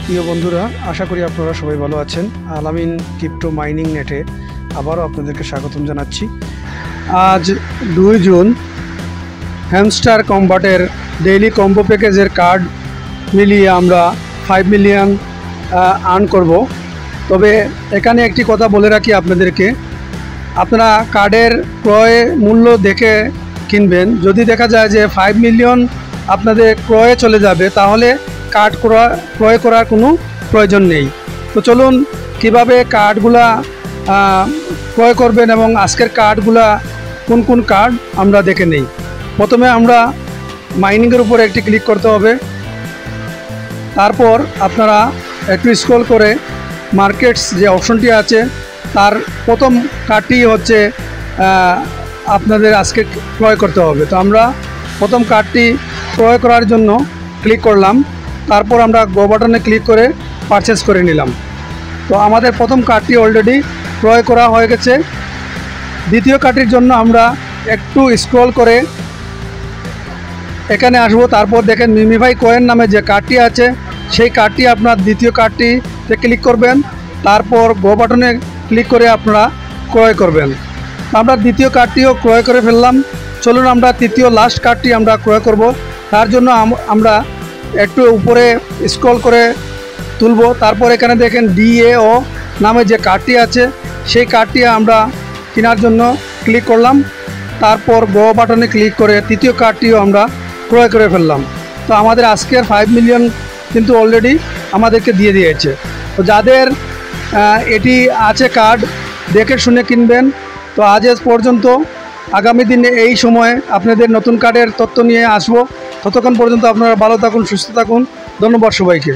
প্রিয় বন্ধুরা, আশা করি আপনারা সবাই ভালো আছেন। আলামিন ক্রিপ্টো মাইনিং নেটে আবারও আপনাদেরকে স্বাগতম জানাচ্ছি। আজ 2 জুন হ্যামস্টার কম্বাটের ডেইলি কম্বো প্যাকেজের কার্ড মিলিয়ে আমরা 5 মিলিয়ন আর্ন করব। তবে এখানে একটি কথা বলে রাখি আপনাদেরকে, আপনারা কার্ডের ক্রয় মূল্য দেখে কিনবেন। যদি দেখা যায় যে 5 মিলিয়ন আপনাদের ক্রয়ে চলে যাবে, তাহলে কার্ড ক্রয় করার কোনো প্রয়োজন নেই। তো চলুন কিভাবে কার্ডগুলা ক্রয় করবেন এবং আজকের কার্ডগুলা কোন কোন কার্ড আমরা দেখে নেই। প্রথমে আমরা মাইনিংয়ের উপরে একটি ক্লিক করতে হবে। তারপর আপনারা একটু স্ক্রল করে মার্কেটস যে অপশনটি আছে তার প্রথম কার্ডটি হচ্ছে আপনাদের আজকে ক্রয় করতে হবে। তো আমরা প্রথম কার্ডটি ক্রয় করার জন্য ক্লিক করলাম। তারপর আমরা গো বাটনে ক্লিক করে পারচেস করে নিলাম। তো আমাদের প্রথম কার্ডটি অলরেডি ক্রয় করা হয়ে গেছে। দ্বিতীয় কার্ডটির জন্য আমরা একটু স্ক্রল করে এখানে আসবো। তারপর দেখেন মিমিফাই কয়েন নামে যে কার্ডটি আছে সেই কার্ডটি আপনার দ্বিতীয় কার্ডটিতে ক্লিক করবেন। তারপর গো বাটনে ক্লিক করে আপনারা ক্রয় করবেন। আমরা দ্বিতীয় কার্ডটিও ক্রয় করে ফেললাম। চলুন আমরা তৃতীয় লাস্ট কার্ডটি আমরা ক্রয় করব। তার জন্য আমরা একটু উপরে স্ক্রল করে তুলব। তারপর এখানে দেখেন DAO নামে যে কার্ডটি আছে সেই কার্ডটি আমরা কেনার জন্য ক্লিক করলাম। তারপর গো বাটনে ক্লিক করে তৃতীয় কার্ডটিও আমরা ক্রয় করে ফেললাম। তো আমাদের আজকের 5 মিলিয়ন কিন্তু অলরেডি আমাদেরকে দিয়ে দিয়েছে। তো যাদের এটি আছে কার্ড দেখে শুনে কিনবেন। তো আজ পর্যন্ত, আগামী দিনে এই সময়ে আপনাদের নতুন কার্ডের তথ্য নিয়ে আসবো। ততক্ষণ পর্যন্ত আপনারা ভালো থাকুন, সুস্থ থাকুন। ধন্যবাদ সবাইকে।